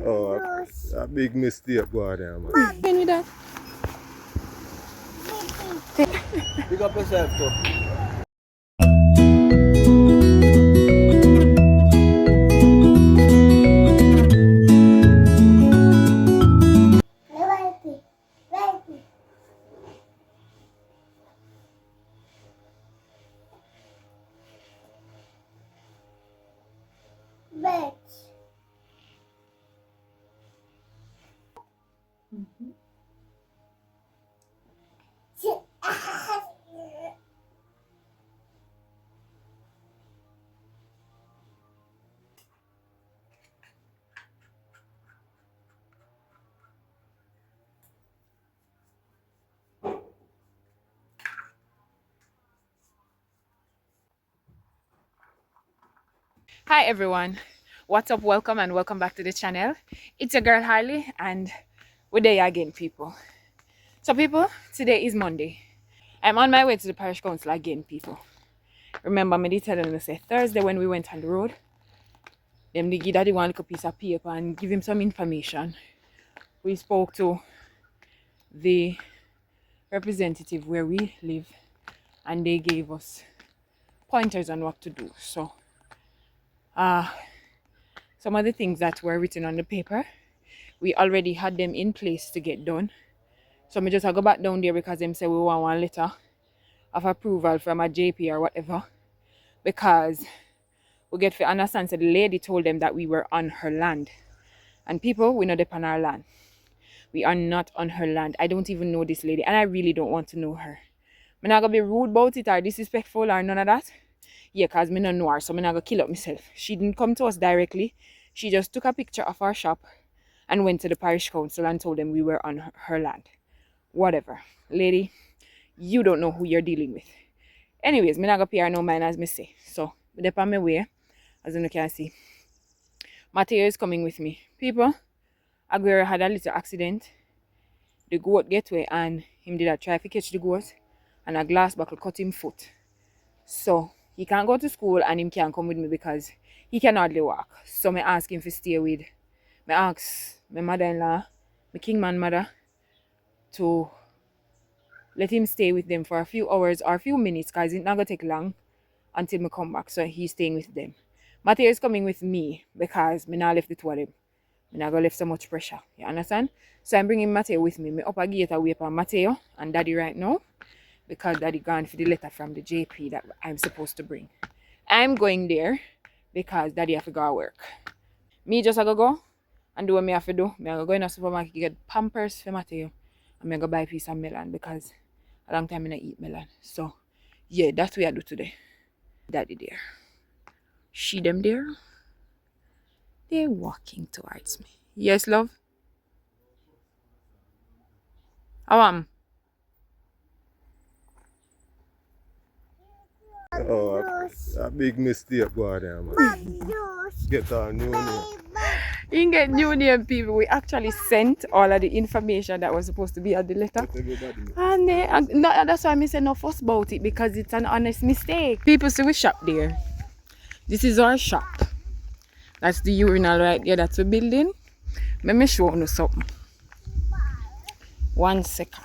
Oh, a big mistake, boy, there, man. Can you that? Pick up yourself, too. Hi everyone, what's up? Welcome and welcome back to the channel. It's your girl Harley and we're there again, people. So people, today is Monday. I'm on my way to the parish council again, people. Remember me did tell them to say Thursday when we went on the road, them they give daddy one little piece of paper and give him some information. We spoke to the representative where we live and they gave us pointers on what to do. So some of the things that were written on the paper, we already had them in place to get done. So I just go back down there because them say we want one letter of approval from a JP or whatever. Because we get to understand, so the lady told them that we were on her land. And people, we're not on our land. We are not on her land. I don't even know this lady and I really don't want to know her. I'm not going to be rude about it or disrespectful or none of that. Yeah, because I don't know her, so I'm not going to kill up myself. She didn't come to us directly. She just took a picture of our shop and went to the parish council and told them we were on her land. Whatever. Lady, you don't know who you're dealing with. Anyways, I'm not going to pay her no mind as me say. So, I'm on my way, as you can see. Mateo is coming with me. People, Aguero had a little accident. The goat get away and him did a try to catch the goat and a glass buckle cut him foot. So, he can't go to school and him can't come with me because he can hardly walk. So, I ask him to stay with. I ask my mother-in-law, my kingman mother, to let him stay with them for a few hours or a few minutes because it's not going to take long until I come back. So, he's staying with them. Mateo is coming with me because I not left the two of them. I not going to left so much pressure. You understand? So, I'm bringing Mateo with me. I up a gate away from Mateo and Daddy right now, because Daddy gone for the letter from the JP that I'm supposed to bring. I'm going there because Daddy have to go to work. Me just go and do what I have to do. I go in the supermarket get Pampers for Mateo and I go buy a piece of melon because a long time I don't eat melon. So yeah, that's what I do today. Daddy there. She them there. They're walking towards me. Yes, love? How am? Oh, a big mistake, boy, there, man. Get our new name. You can get new name, people. We actually sent all of the information that was supposed to be at the letter. And no, that's why I say no fuss about it, because it's an honest mistake. People see we shop there. This is our shop. That's the urinal right there. That's the building. Let me show you something. 1 second.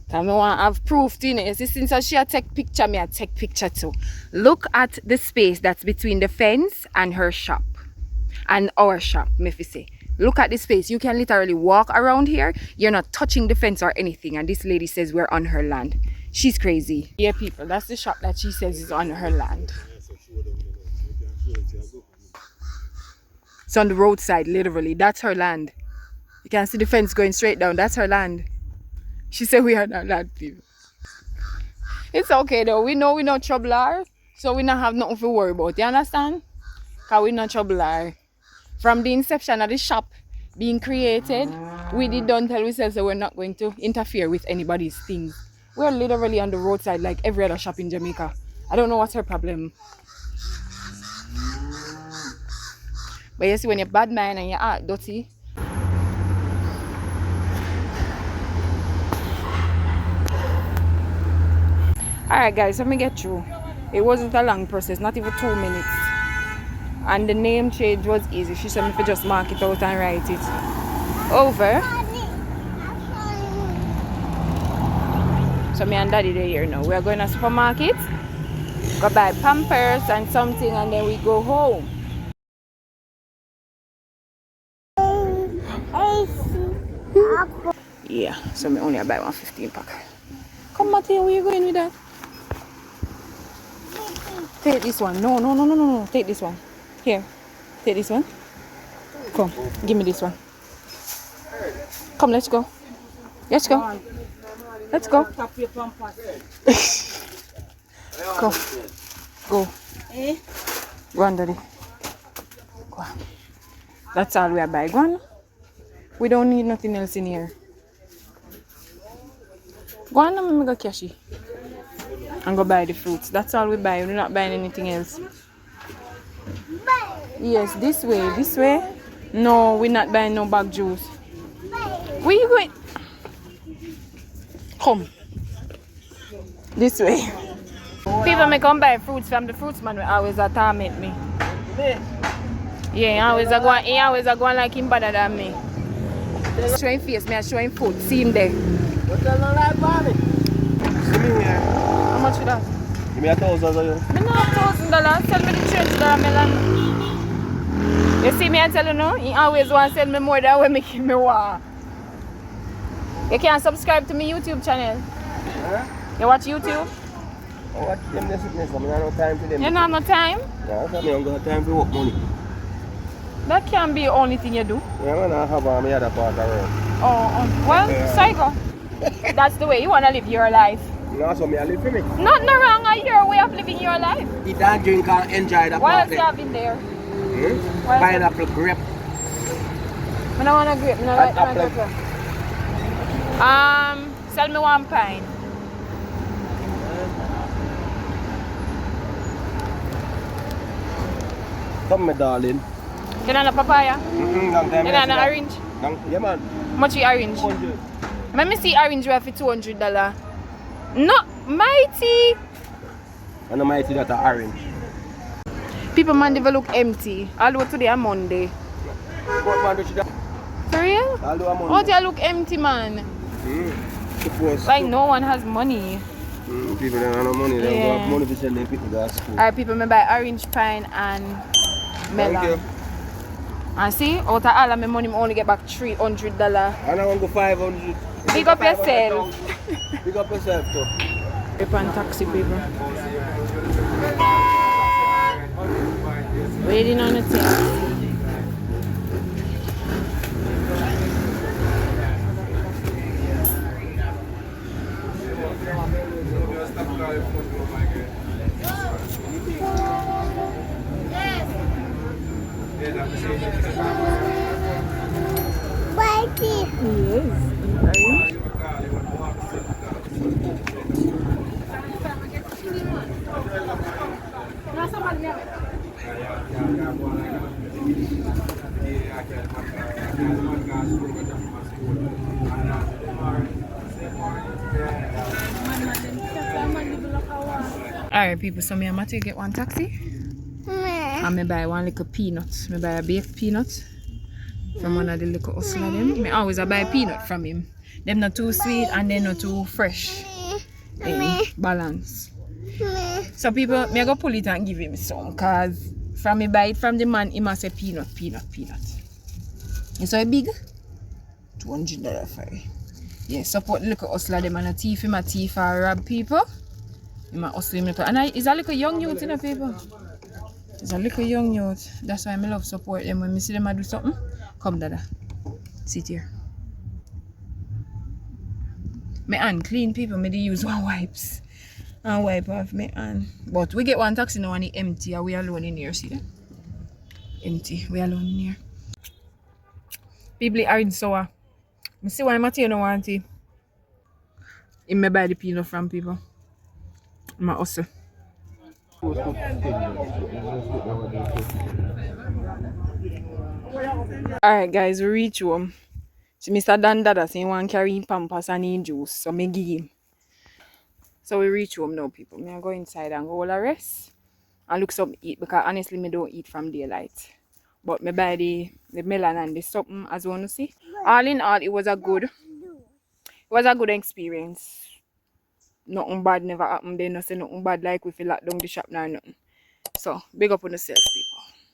I don't want to have proof to it. Since she take picture, me I take picture too. Look at the space that's between the fence and her shop. And our shop, me say. Look at the space. You can literally walk around here. You're not touching the fence or anything. And this lady says we're on her land. She's crazy. Yeah, people, that's the shop that she says is on her land. It's on the roadside, literally. That's her land. You can see the fence going straight down. That's her land. She said we are not land people. It's okay though. We know we're not troubler. So we don't have nothing to worry about. You understand? Because we're not troubler. From the inception of the shop being created, we don't tell ourselves that we're not going to interfere with anybody's things. We're literally on the roadside like every other shop in Jamaica. I don't know what's her problem. But you see, when you're bad man and you act dirty. Alright guys, let me get through. It wasn't a long process, not even 2 minutes. And the name change was easy. She said me to just mark it out and write it over. So me and Daddy they here now. We are going to supermarket, go buy Pampers and something, and then we go home. Yeah, so me only buy 115 pack. Come Mateo, where you going with that? Take this one. No. Take this one. Here. Take this one. Come. Give me this one. Come, let's go. Let's go. Let's go. Go. Go. Go on, Daddy. Go on. That's all we are buying. Go on. We don't need nothing else in here. Go on, let me go cashy. And go buy the fruits. That's all we buy. We're not buying anything else. Yes, this way. This way. No, we're not buying no bag juice. Where you going? Come. This way. People may come buy fruits from the fruits man. Always torment me. Yeah, he always a go like him better than me. Showing face, me I showing food. See him there. What the hell like Bobby? See me here. How much for that? Give me $1,000 of you. Me not $1,000. Sell me the $20 melon. You see me I tell you no? He always want to sell me more than what make me want. You can subscribe to my YouTube channel. Huh? You watch YouTube? I watch them this sickness. I have no time for them. You don't have no time? Yeah, I don't have time for work money. That can't be the only thing you do. Yeah, man, I have my other part around. Oh, well, psycho. That's the way you want to live your life. No, so me I live for me. Nothing wrong with your way of living your life. Eat and drink and enjoy the What part else you have in there? Pineapple grape. I don't want a grape. I don't like pineapple grape. Sell me one pine. Come, my darling. You know the papaya? Long time. You know the orange? Yeah, man. How much is orange? 200. Let me see orange worth for $200. No, mighty. And the mighty that are orange. People Mandeville look empty. Although today is Monday. What man do you do? For real? Although I'm Oh, they look empty, man. Like no one has money. People don't have no money. They don't have money to send their people to school. Alright, people, me buy orange, pine, and melon. Thank you. And see, out of all of my money, I only get back $300. And I want to go 500. Big up yourself. Big up yourself too. Paper and taxi, people. Waiting on the taxi. Alright, people, so me and Matthew get one taxi. And me buy one little peanut. Me buy a baked peanut from one of the little hustler them. Me always buy a peanut from him. Them not too sweet and they not too fresh. Balance. So people, me go pull it and give him some, cause from me buy it from the man, he must say peanut. You saw it big? $200 for it. Yeah, support the little hustler them and a thief him a thief or rob people. He might hustle him little. And he's a little young youth in the people. He's a little young youth. That's why I love support them. When I see them do something, come dada. Sit here. My hand clean, people. Me dey use one wipes. And wipe off my hand. But we get one taxi now and it's empty and we alone in here, see that? Empty. We alone in here. People are in sour. I see why Matthew don't want it. He may buy the peanut from people. I'm a hustle. Alright guys, we reach home. So Mr. Dan Dada saying he want carry Pampers and in juice. So me give him. So we reach home now, people. Me I go inside and go all the rest. and look something eat because honestly me don't eat from daylight. But me buy the melon and the something as you want to see. All in all, it was a good experience. Nothing bad never happened. They no say nothing bad like we feel lock down the shop now nothing. So big up on yourself, people.